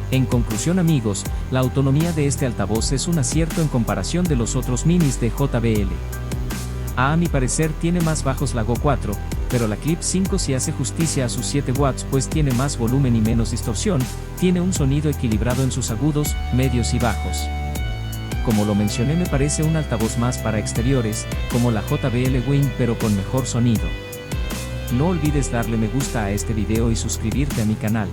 En conclusión amigos, la autonomía de este altavoz es un acierto en comparación de los otros minis de JBL. A mi parecer tiene más bajos la Go 4, pero la Clip 5 sí hace justicia a sus 7 watts pues tiene más volumen y menos distorsión, tiene un sonido equilibrado en sus agudos, medios y bajos. Como lo mencioné me parece un altavoz más para exteriores, como la JBL Wing pero con mejor sonido. No olvides darle me gusta a este video y suscribirte a mi canal.